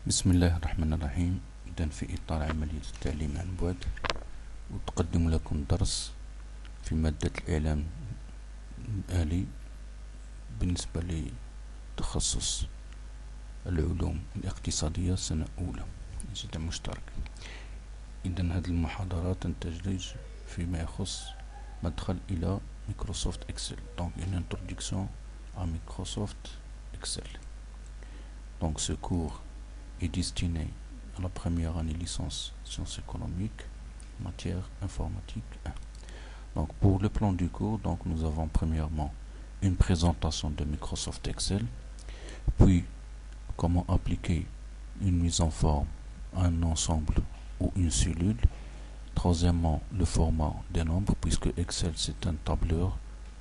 بسم الله الرحمن الرحيم. إذن في إطار عملية التعليم عن بعد أقدم لكم درس في مادة الإعلام الآلي بالنسبة لتخصص العلوم الاقتصادية سنة أولى جدا مشترك. إذن هذه المحاضرات تندرج فيما يخص مدخل إلى Microsoft Excel. Donc une introduction à Microsoft Excel. Donc ce cours est destiné à la première année licence sciences économiques, matière informatique 1. Donc pour le plan du cours, donc nous avons premièrement une présentation de Microsoft Excel, puis comment appliquer une mise en forme à un ensemble ou une cellule. Troisièmement, le format des nombres, puisque Excel c'est un tableur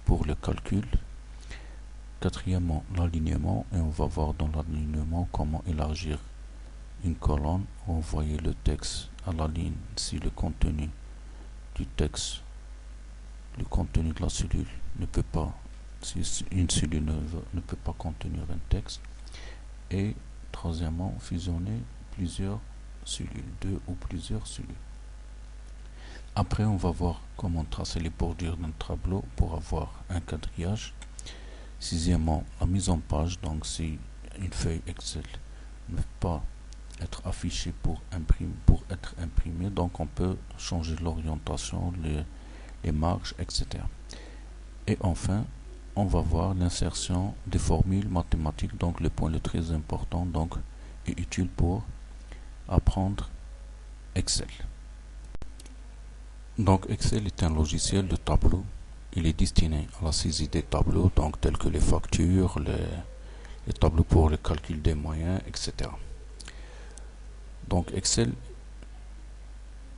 pour le calcul. Quatrièmement, l'alignement, et on va voir dans l'alignement comment élargir une colonne, envoyer le texte à la ligne si le contenu du texte, le contenu de la cellule ne peut pas, si une cellule ne peut pas contenir un texte. Et troisièmement, fusionner plusieurs cellules, deux ou plusieurs cellules. Après, on va voir comment tracer les bordures d'un tableau pour avoir un quadrillage. Sixièmement, la mise en page. Donc, si une feuille Excel ne peut pas être affichée pour être imprimée, donc on peut changer l'orientation, les marges, etc. Et enfin, on va voir l'insertion des formules mathématiques. Donc, le point le très important, donc, est utile pour apprendre Excel. Donc Excel est un logiciel de tableau. Il est destiné à la saisie des tableaux, donc tels que les factures, les tableaux pour le calcul des moyens, etc. Donc Excel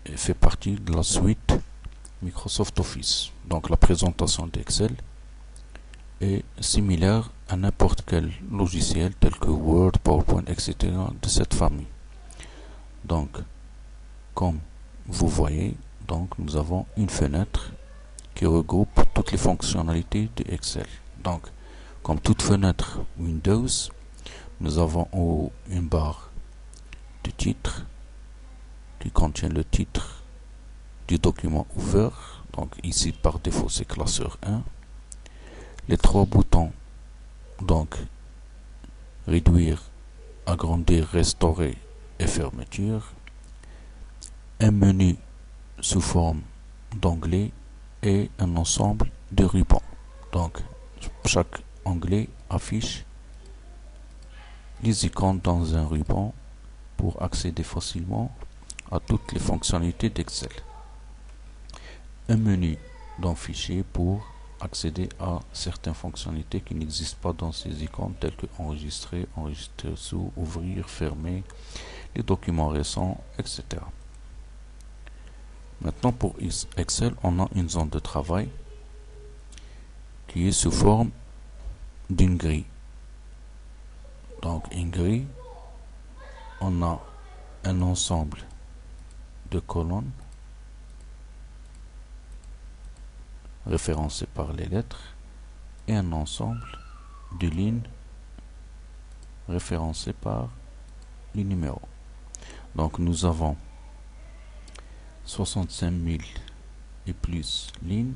fait partie de la suite Microsoft Office. Donc la présentation d'Excel est similaire à n'importe quel logiciel tel que Word, PowerPoint, etc. de cette famille. Donc, comme vous voyez, donc nous avons une fenêtre qui regroupe toutes les fonctionnalités de Excel. Donc, comme toute fenêtre Windows, nous avons en haut une barre de titre qui contient le titre du document ouvert. Donc ici par défaut c'est classeur 1. Les trois boutons, donc réduire, agrandir, restaurer et fermeture. Un menu sous forme d'onglet et un ensemble de rubans. Donc, chaque onglet affiche les icônes dans un ruban pour accéder facilement à toutes les fonctionnalités d'Excel. Un menu dans fichier pour accéder à certaines fonctionnalités qui n'existent pas dans ces icônes, telles que enregistrer, enregistrer sous, ouvrir, fermer, les documents récents, etc. Maintenant, pour Excel, on a une zone de travail qui est sous forme d'une grille. Donc, une grille, on a un ensemble de colonnes référencées par les lettres et un ensemble de lignes référencées par les numéros. Donc, nous avons 65 000 et plus lignes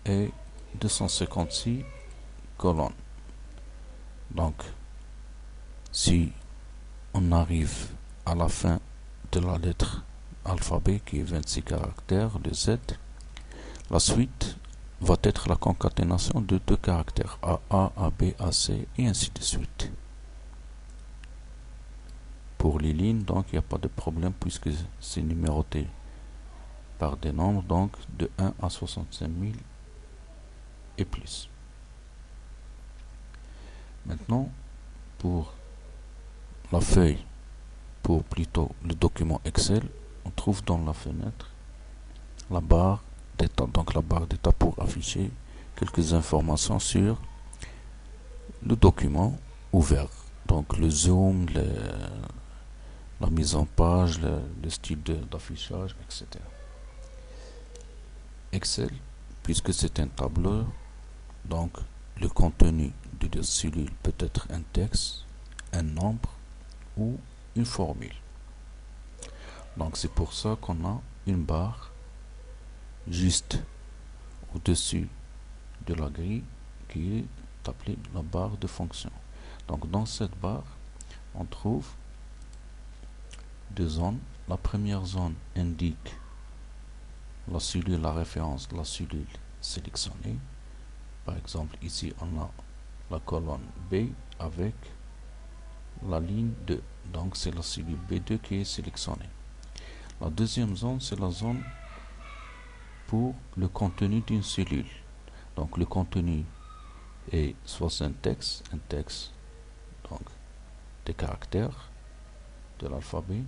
et 256 colonnes. Donc, si on arrive à la fin de la lettre alphabet qui est 26 caractères, le Z, la suite va être la concaténation de deux caractères A, AB, AC et ainsi de suite. Pour les lignes, donc il n'y a pas de problème puisque c'est numéroté par des nombres, donc de 1 à 65 000 et plus. Maintenant, pour la feuille, pour plutôt le document Excel, on trouve dans la fenêtre la barre d'état. Donc la barre d'état pour afficher quelques informations sur le document ouvert. Donc le zoom, la mise en page, le style d'affichage, etc. Excel, puisque c'est un tableur, donc le contenu de la cellule peut être un texte, un nombre ou une formule. Donc c'est pour ça qu'on a une barre juste au-dessus de la grille qui est appelée la barre de fonction. Donc dans cette barre, on trouve deux zones. La première zone indique la cellule, la référence de la cellule sélectionnée. Par exemple, ici on a la colonne B avec la ligne 2. Donc c'est la cellule B2 qui est sélectionnée. La deuxième zone, c'est la zone pour le contenu d'une cellule. Donc le contenu est soit un texte, donc des caractères de l'alphabet,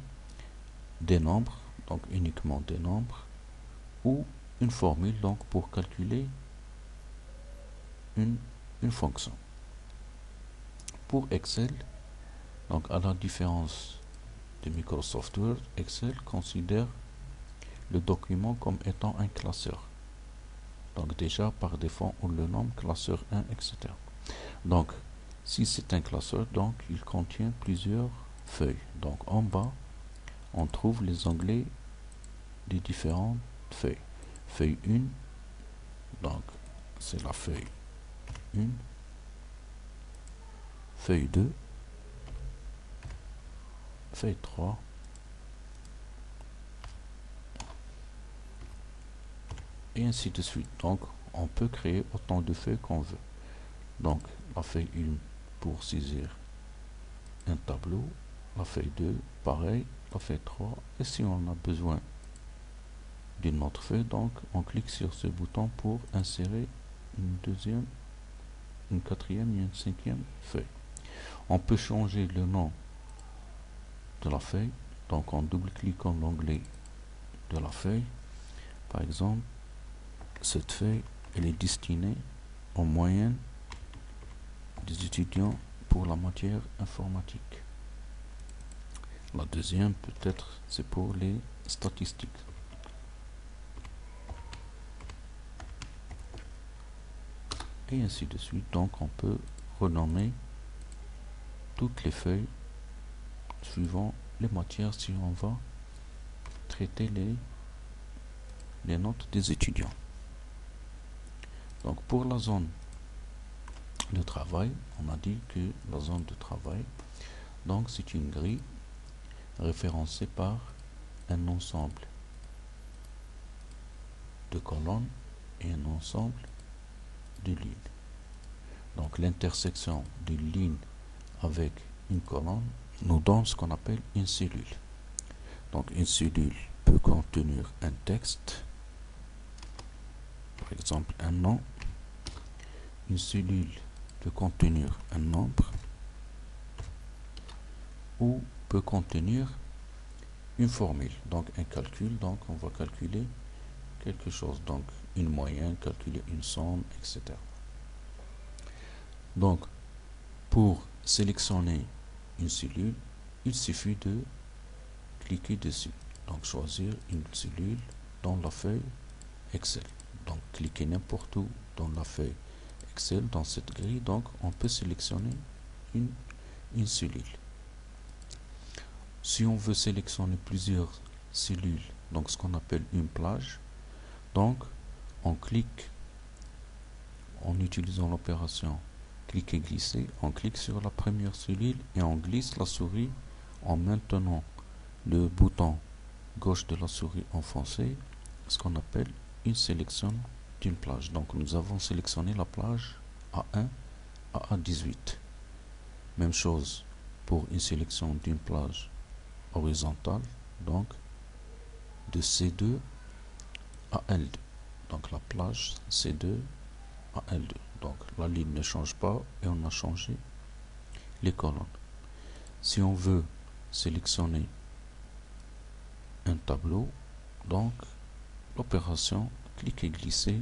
des nombres, donc uniquement des nombres, ou une formule, donc pour calculer une fonction. Pour Excel, donc à la différence de Microsoft Word, Excel considère le document comme étant un classeur. Donc déjà par défaut on le nomme classeur 1, etc. Donc si c'est un classeur, donc il contient plusieurs feuilles. Donc en bas on trouve les onglets des différentes feuilles. Feuille 1, donc c'est la feuille 1, feuille 2, feuille 3, et ainsi de suite. Donc on peut créer autant de feuilles qu'on veut. Donc la feuille 1 pour saisir un tableau, la feuille 2 pareil, la feuille 3, et si on a besoin d'une autre feuille, donc on clique sur ce bouton pour insérer une deuxième, une quatrième et une cinquième feuille. On peut changer le nom de la feuille, donc en double-cliquant l'onglet de la feuille. Par exemple, cette feuille elle est destinée en moyenne des étudiants pour la matière informatique. La deuxième peut-être c'est pour les statistiques. Et ainsi de suite. Donc on peut renommer toutes les feuilles suivant les matières si on va traiter les notes des étudiants. Donc pour la zone de travail, on a dit que la zone de travail, donc c'est une grille référencée par un ensemble de colonnes et un ensemble de lignes. Donc l'intersection d'une ligne avec une colonne nous donne ce qu'on appelle une cellule. Donc une cellule peut contenir un texte, par exemple un nom. Une cellule peut contenir un nombre ou peut contenir une formule, donc un calcul. Donc on va calculer quelque chose, donc une moyenne, calculer une somme, etc. Donc pour sélectionner une cellule, il suffit de cliquer dessus. Donc choisir une cellule dans la feuille Excel. Donc cliquez n'importe où dans la feuille Excel, dans cette grille, donc on peut sélectionner une cellule. Si on veut sélectionner plusieurs cellules, donc ce qu'on appelle une plage, donc on clique en utilisant l'opération cliquer glisser, on clique sur la première cellule et on glisse la souris en maintenant le bouton gauche de la souris enfoncé, ce qu'on appelle une sélection d'une plage. Donc nous avons sélectionné la plage A1 à A18. Même chose pour une sélection d'une plage horizontale, donc de C2 à L2. Donc la plage C2 à L2. Donc la ligne ne change pas et on a changé les colonnes. Si on veut sélectionner un tableau, donc l'opération cliquer glisser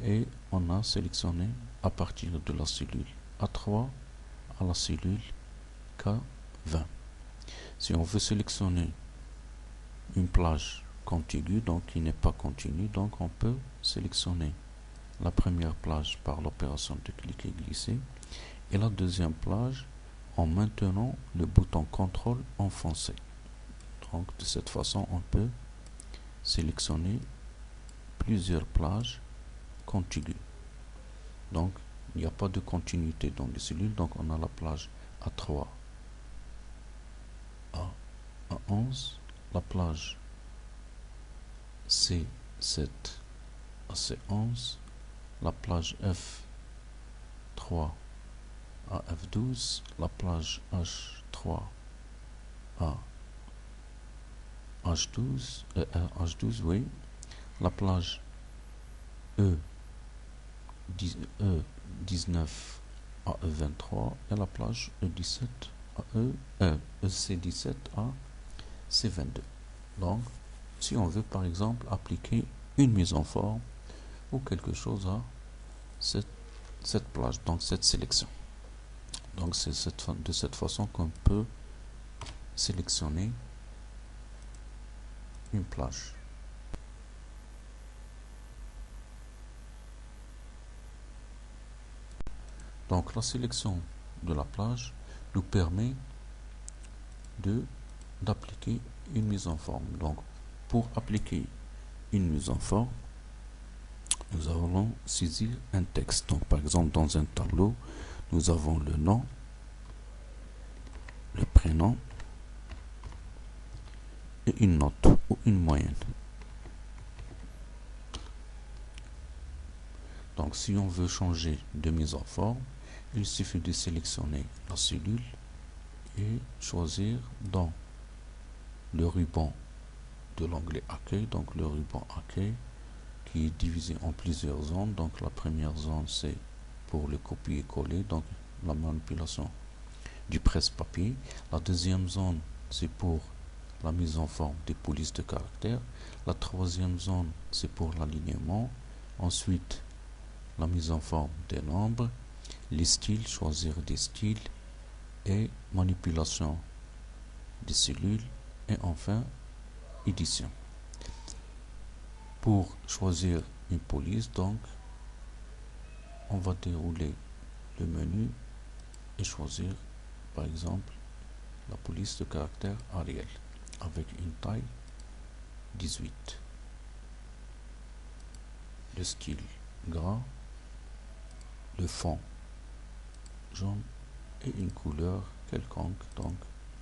et on a sélectionné à partir de la cellule A3 à la cellule K20. Si on veut sélectionner une plage contiguë, donc qui n'est pas continue, donc on peut sélectionner la première plage par l'opération de cliquer glisser et la deuxième plage en maintenant le bouton contrôle enfoncé. Donc de cette façon on peut sélectionner plusieurs plages contiguës. Donc il n'y a pas de continuité dans les cellules, donc on a la plage A3 à A11, la plage C7 à C11, la plage F3 à F12, la plage H3 à H12, oui, la plage E19 à E23 et la plage E17 à EC17 à C22. Donc, si on veut par exemple appliquer une mise en forme ou quelque chose à cette plage, donc cette sélection. Donc c'est de cette façon qu'on peut sélectionner une plage. Donc la sélection de la plage nous permet d'appliquer une mise en forme. Donc pour appliquer une mise en forme, nous allons saisir un texte. Donc par exemple dans un tableau, nous avons le nom, le prénom et une note ou une moyenne. Donc si on veut changer de mise en forme, il suffit de sélectionner la cellule et choisir dans le ruban de l'onglet Accueil, donc le ruban Accueil qui est divisé en plusieurs zones. Donc la première zone c'est pour le copier-coller, donc la manipulation du presse-papier. La deuxième zone c'est pour la mise en forme des polices de caractère. La troisième zone c'est pour l'alignement. Ensuite la mise en forme des nombres, les styles, choisir des styles et manipulation des cellules et enfin édition. Pour choisir une police, donc on va dérouler le menu et choisir par exemple la police de caractère Arial avec une taille 18, le style gras, le fond jaune et une couleur quelconque, donc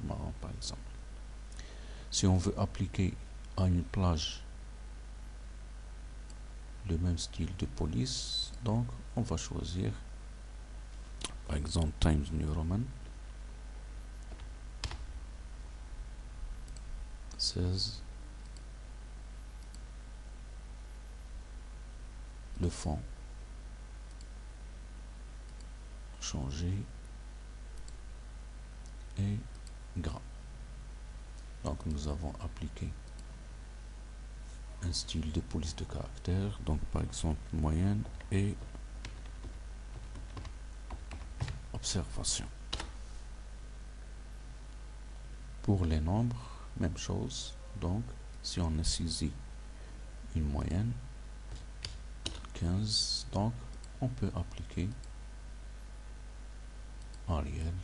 marron par exemple. Si on veut appliquer à une plage le même style de police, donc on va choisir par exemple Times New Roman 16, le fond changé et gras. Donc nous avons appliqué un style de police de caractère, donc par exemple moyenne et observation. Pour les nombres, même chose. Donc si on a saisi une moyenne 15, donc on peut appliquer Arial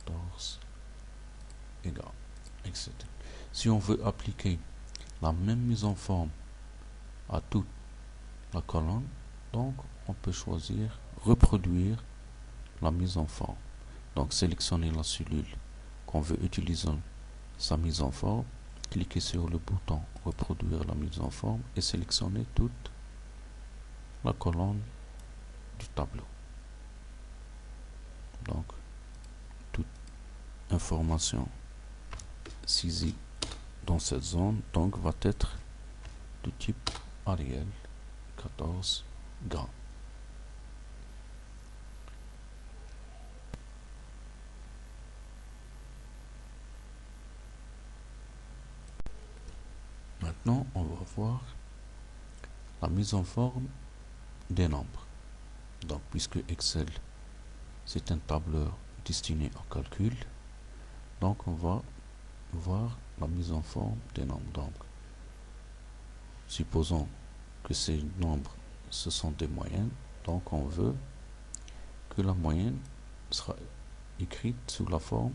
14 égale, etc. Si on veut appliquer la même mise en forme à toute la colonne, donc on peut choisir reproduire la mise en forme. Donc sélectionner la cellule qu'on veut utiliser sa mise en forme, cliquez sur le bouton reproduire la mise en forme et sélectionner toute la colonne du tableau. Donc toute information saisie dans cette zone donc va être de type Arial 14 gras. Maintenant, on va voir la mise en forme des nombres. Donc, puisque Excel, c'est un tableur destiné au calcul, donc on va voir la mise en forme des nombres. Donc, supposons que ces nombres, ce sont des moyennes, donc on veut que la moyenne sera écrite sous la forme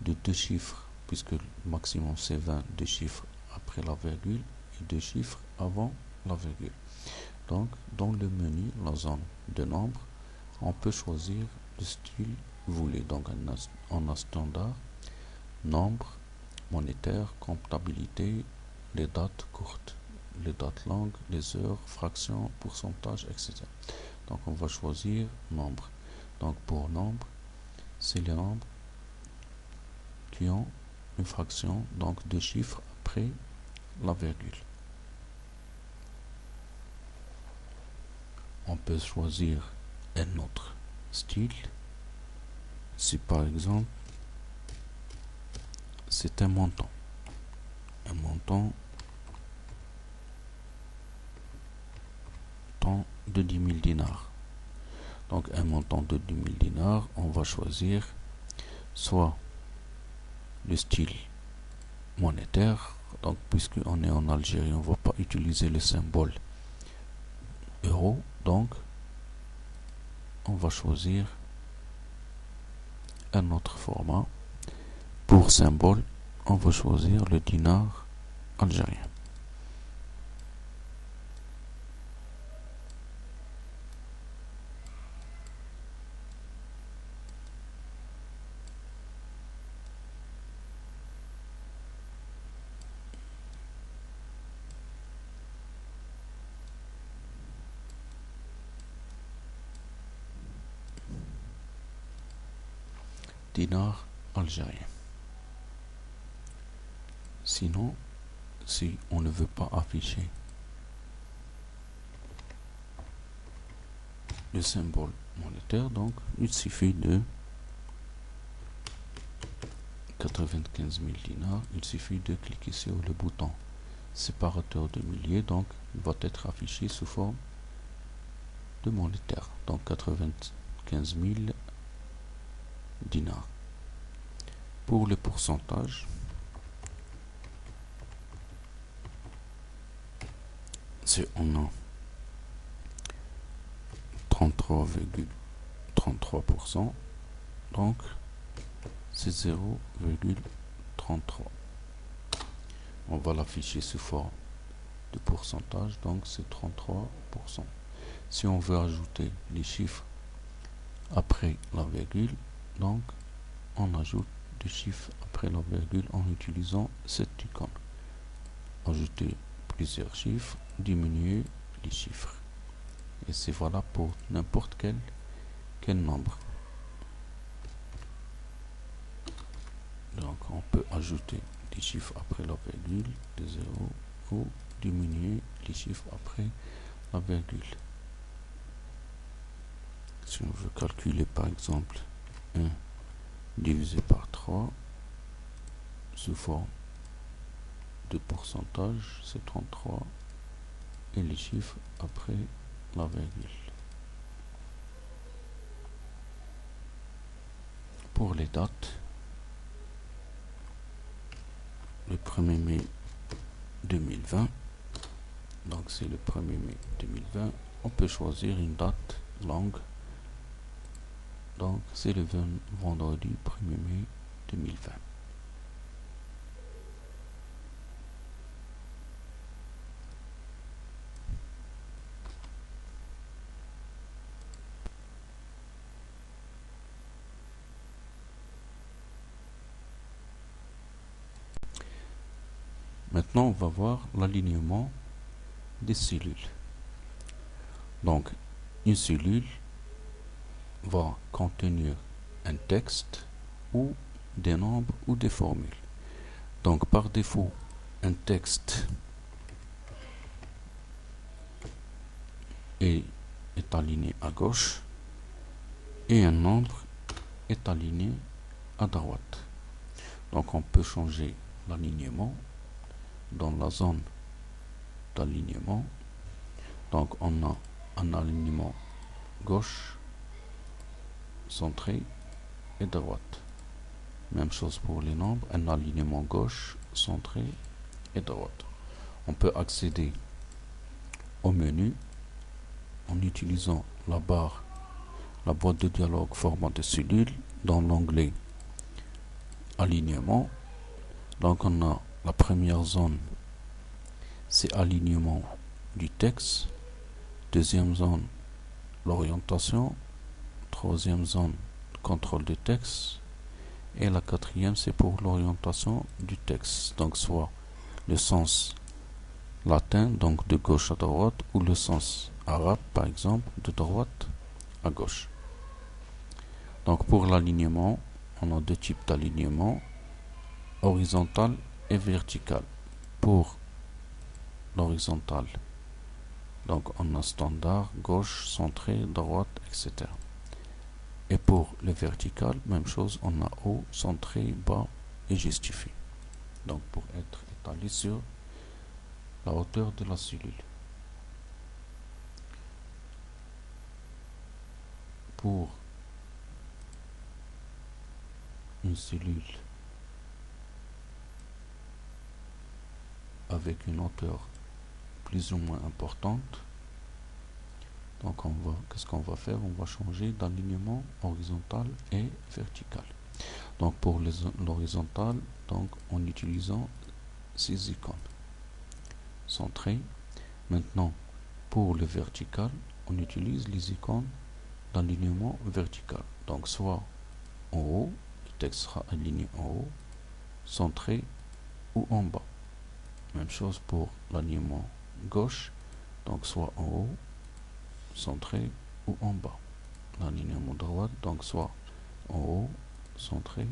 de deux chiffres, puisque le maximum c'est 20, deux chiffres après la virgule et deux chiffres avant la virgule. Donc, dans le menu, la zone de nombre, on peut choisir le style voulu. Donc, on a standard, nombre, monétaire, comptabilité, les dates courtes, les dates longues, les heures, fractions, pourcentage, etc. Donc, on va choisir nombre. Donc, pour nombre, c'est les nombres qui ont une fraction, donc deux chiffres après la virgule. On peut choisir un autre style. Si par exemple c'est un montant de 10 000 dinars. Donc un montant de 10 000 dinars, on va choisir soit le style monétaire, donc puisqu'on est en Algérie, on ne va pas utiliser le symbole euro, donc on va choisir un autre format. Pour symbole, on va choisir le dinar algérien. Dinar algérien. Sinon, si on ne veut pas afficher le symbole monétaire, donc il suffit de 95 000 dinars, il suffit de cliquer sur le bouton séparateur de milliers, donc il va être affiché sous forme de monétaire, donc 95 000 dinars. Pour le pourcentage, c'est on a 33,33%, donc c'est 0,33. On va l'afficher sous forme de pourcentage, donc c'est 33%. Si on veut ajouter les chiffres après la virgule, donc on ajoute des chiffres après la virgule en utilisant cette icône. Ajouter plusieurs chiffres, diminuer les chiffres. Et c'est valable pour n'importe quel nombre. Donc on peut ajouter des chiffres après la virgule, des zéros, ou diminuer les chiffres après la virgule. Si on veut calculer par exemple 1 divisé par 3 sous forme de pourcentage, c'est 33 et les chiffres après la virgule. Pour les dates, le 1er mai 2020, donc c'est le 1er mai 2020, on peut choisir une date longue, donc c'est le vendredi 1er mai 2020. Maintenant, on va voir l'alignement des cellules. Donc, une cellule va contenir un texte ou des nombres ou des formules. Donc, par défaut, un texte est aligné à gauche et un nombre est aligné à droite. Donc, on peut changer l'alignement dans la zone d'alignement. Donc on a un alignement gauche, centré et droite. Même chose pour les nombres, un alignement gauche, centré et droite. On peut accéder au menu en utilisant la barre la boîte de dialogue format de cellule dans l'onglet alignement. Donc on a la première zone, c'est alignement du texte. Deuxième zone, l'orientation. Troisième zone, contrôle de texte. Et la quatrième, c'est pour l'orientation du texte. Donc soit le sens latin, donc de gauche à droite, ou le sens arabe, par exemple, de droite à gauche. Donc pour l'alignement, on a deux types d'alignement, horizontal et vertical. Pour l'horizontal, donc on a standard, gauche, centré, droite, etc. Et pour le vertical, même chose, on a haut, centré, bas et justifié. Donc pour être étalé sur la hauteur de la cellule. Pour une cellule avec une hauteur plus ou moins importante, donc qu'est-ce qu'on va faire? On va changer d'alignement horizontal et vertical. Donc pour l'horizontal, donc en utilisant ces icônes centrées. Maintenant pour le vertical, on utilise les icônes d'alignement vertical. Donc soit en haut, le texte sera aligné en haut, centré ou en bas. Même chose pour l'alignement gauche, donc soit en haut, centré ou en bas. L'alignement droite, donc soit en haut, centré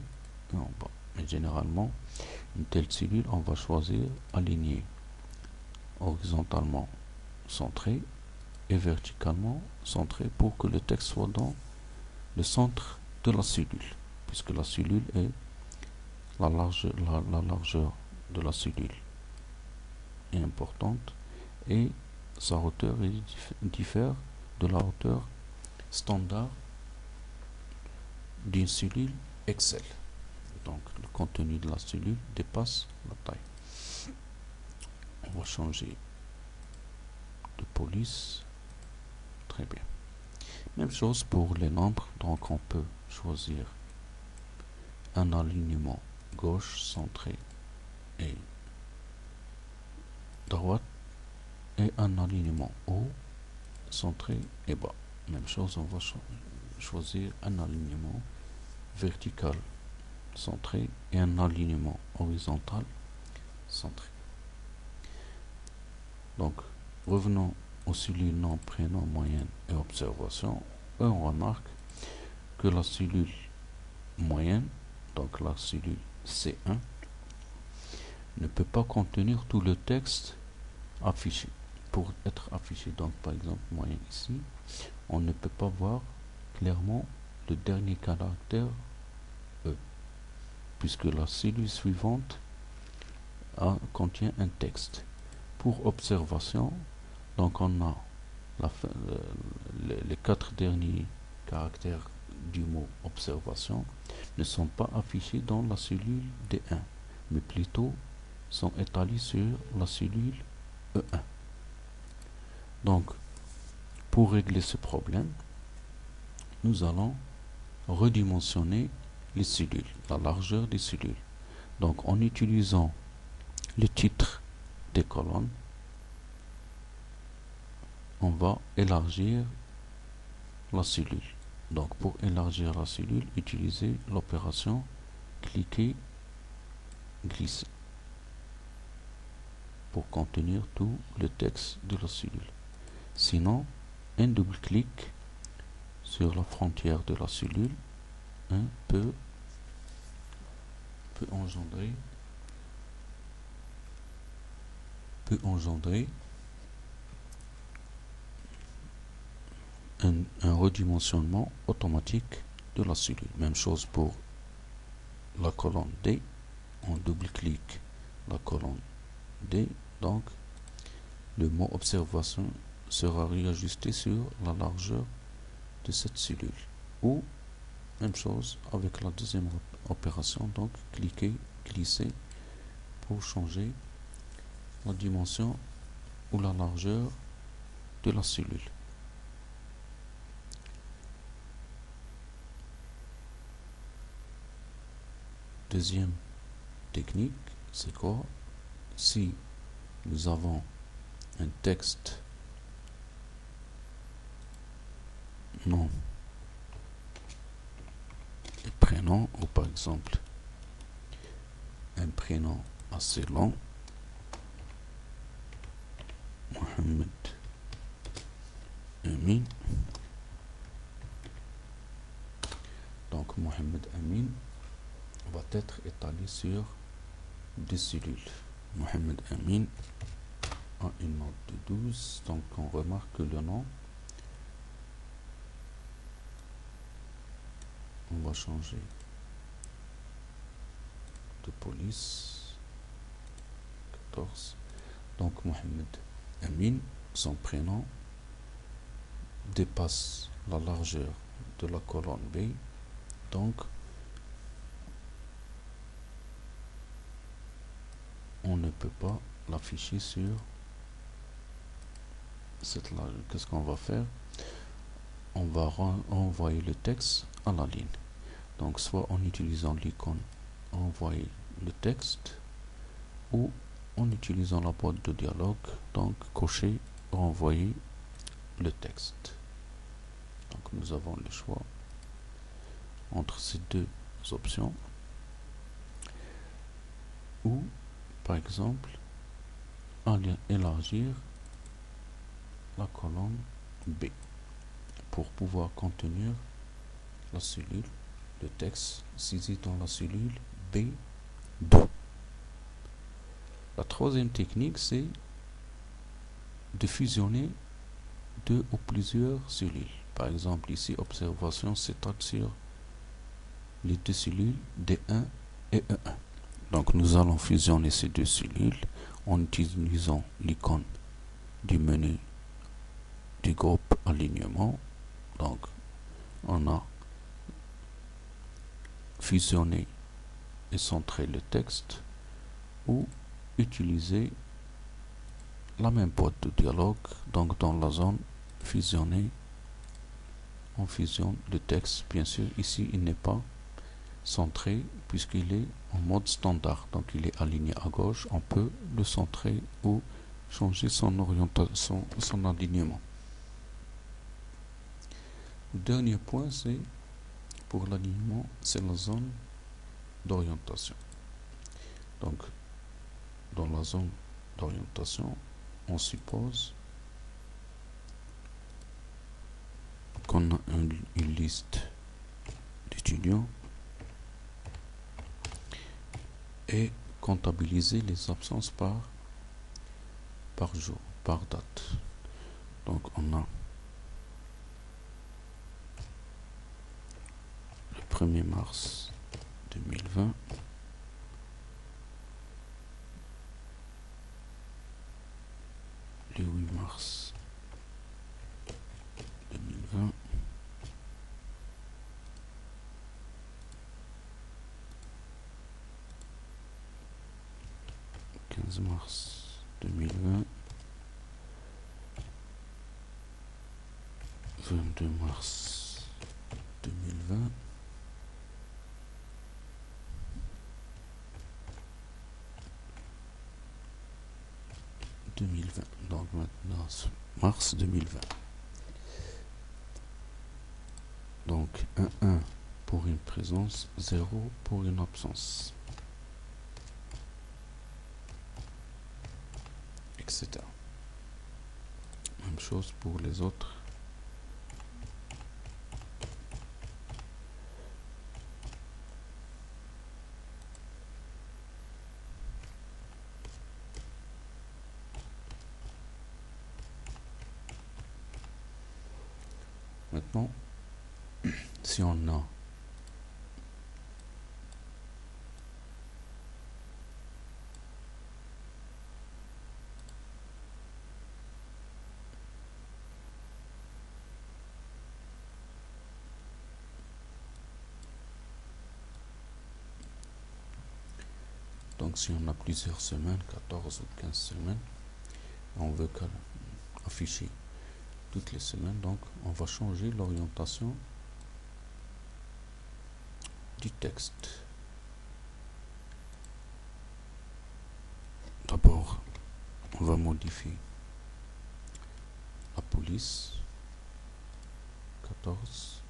et en bas. Mais généralement, une telle cellule, on va choisir aligné horizontalement centré et verticalement centré pour que le texte soit dans le centre de la cellule, puisque la cellule est la largeur de la cellule est importante et sa hauteur diffère de la hauteur standard d'une cellule Excel. Donc le contenu de la cellule dépasse la taille. On va changer de police. Très bien. Même chose pour les nombres. Donc on peut choisir un alignement gauche, centré et droite, et un alignement haut, centré et bas. Même chose, on va choisir un alignement vertical centré et un alignement horizontal centré. Donc revenons aux cellules nom, prénom, moyenne et observation. Et on remarque que la cellule moyenne, donc la cellule C1, ne peut pas contenir tout le texte affiché. Pour être affiché, donc par exemple moyenne ici, on ne peut pas voir clairement le dernier caractère E, puisque la cellule suivante contient un texte. Pour observation, donc on a les 4 derniers caractères du mot observation ne sont pas affichés dans la cellule D1, mais plutôt sont étalés sur la cellule E1. Donc, pour régler ce problème, nous allons redimensionner les cellules, la largeur des cellules. Donc, en utilisant le titre des colonnes, on va élargir la cellule. Donc, pour élargir la cellule, utilisez l'opération cliquer, glisser pour contenir tout le texte de la cellule. Sinon, un double clic sur la frontière de la cellule peut engendrer un redimensionnement automatique de la cellule. Même chose pour la colonne D. On double-clique la colonne D, donc le mot observation sera réajusté sur la largeur de cette cellule. Ou même chose avec la deuxième opération, donc cliquer, glisser pour changer la dimension ou la largeur de la cellule. Deuxième technique, c'est quoi? Si nous avons un texte nom et prénom, ou par exemple un prénom assez long, Mohamed Amin. Donc Mohamed Amin va être étalé sur des cellules. Mohamed Amin a une note de 12, donc on remarque que le nom, on va changer de police 14. Donc Mohamed Amin, son prénom dépasse la largeur de la colonne B, donc on ne peut pas l'afficher sur cette largeur. Qu'est-ce qu'on va faire? On va renvoyer le texte à la ligne. Donc soit en utilisant l'icône envoyer le texte, ou en utilisant la boîte de dialogue, donc cocher renvoyer le texte. Donc nous avons le choix entre ces deux options, ou par exemple élargir la colonne B pour pouvoir contenir la cellule, le texte saisi dans la cellule B2. La troisième technique, c'est de fusionner deux ou plusieurs cellules. Par exemple, ici, observation s'étale sur les deux cellules D1 et E1. Donc, nous allons fusionner ces deux cellules en utilisant l'icône du menu du groupe alignement. Donc, on a fusionné et centré le texte, ou utiliser la même boîte de dialogue. Donc dans la zone fusionnée, on fusionne le texte. Bien sûr, ici il n'est pas centré puisqu'il est en mode standard, donc il est aligné à gauche. On peut le centrer ou changer son orientation, son alignement. Le dernier point, c'est pour l'alignement, c'est la zone d'orientation. Donc dans la zone d'orientation, on suppose qu'on a une liste d'étudiants et comptabiliser les absences par jour, par date. Donc on a le 1er mars 2020, le 8 mars 2020, le 15 mars 2020, 22 mars 2020, donc maintenant mars 2020. Donc 1 pour une présence, 0 pour une absence, etc. Même chose pour les autres. Maintenant, si on a donc si on a plusieurs semaines, 14 ou 15 semaines, on veut afficher toutes les semaines, donc on va changer l'orientation du texte. on va modifier la police 14.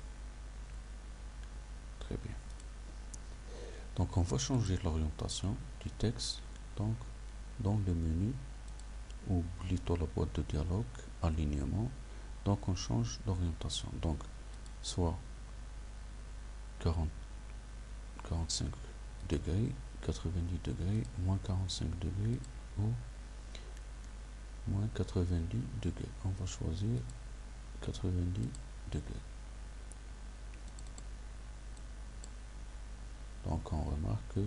Très bien. Donc on va changer l'orientation du texte. Donc dans le menu, ou plutôt la boîte de dialogue, alignement, donc on change d'orientation. Donc soit 45 degrés, 90 degrés, moins 45 degrés ou moins 90 degrés. On va choisir 90 degrés. Donc on remarque que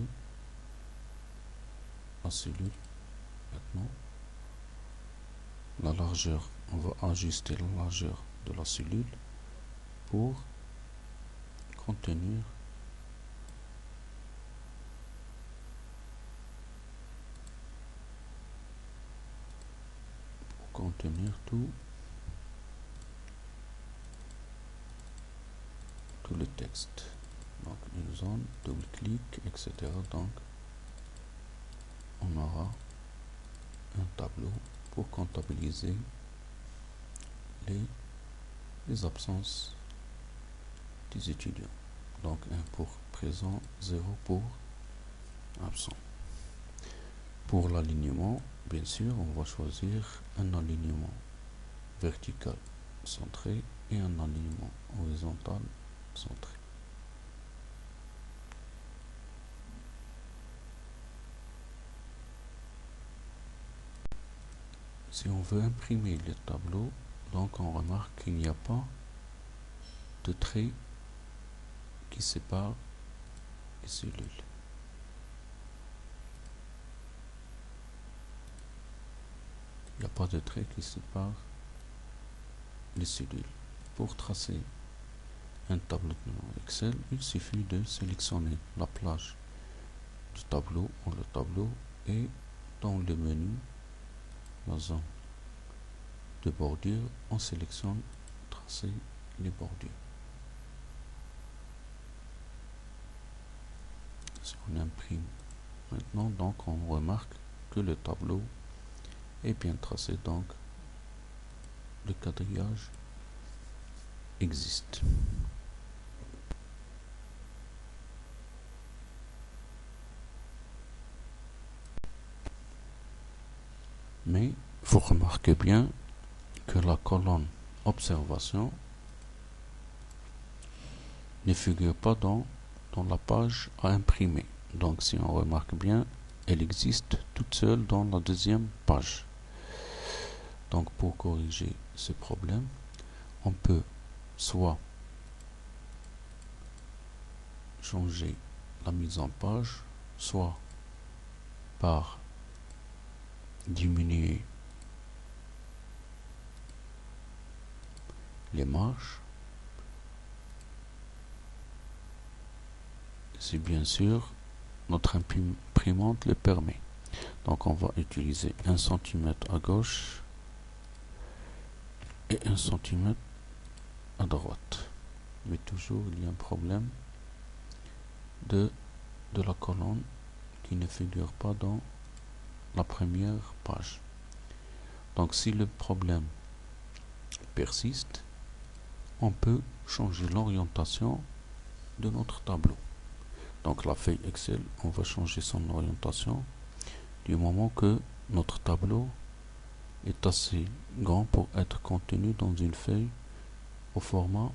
la cellule, maintenant, la largeur, on va ajuster la largeur de la cellule pour contenir tout le texte. Donc une zone, double clic, etc. Donc on aura un tableau pour comptabiliser les absences des étudiants. Donc 1 pour présent, 0 pour absent. Pour l'alignement, bien sûr, on va choisir un alignement vertical centré et un alignement horizontal centré. Si on veut imprimer le tableau, donc on remarque qu'il n'y a pas de trait qui sépare les cellules. Il n'y a pas de trait qui sépare les cellules. Pour tracer un tableau de Excel, il suffit de sélectionner la plage du tableau ou le tableau et dans le menu, la zone de bordure, on sélectionne tracer les bordures. Si on imprime maintenant, donc on remarque que le tableau est bien tracé, donc le quadrillage existe. Mais vous remarquez bien que la colonne observation ne figure pas dans la page à imprimer. Donc si on remarque bien, elle existe toute seule dans la deuxième page. Donc pour corriger ce problème, on peut soit changer la mise en page, soit par diminuer les marges, si bien sûr notre imprimante le permet. Donc on va utiliser 1 cm à gauche et 1 cm à droite. Mais toujours il y a un problème de la colonne qui ne figure pas dans la première page. Donc si le problème persiste, on peut changer l'orientation de notre tableau. Donc la feuille Excel, on va changer son orientation du moment que notre tableau est assez grand pour être contenu dans une feuille au format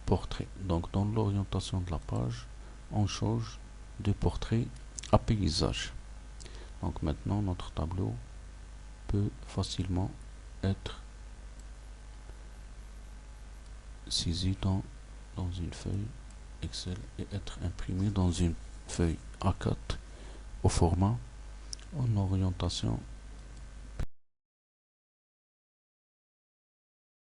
portrait. Donc dans l'orientation de la page, on change de portrait à paysage. Donc maintenant notre tableau peut facilement être saisi dans une feuille Excel et être imprimé dans une feuille A4 au format en orientation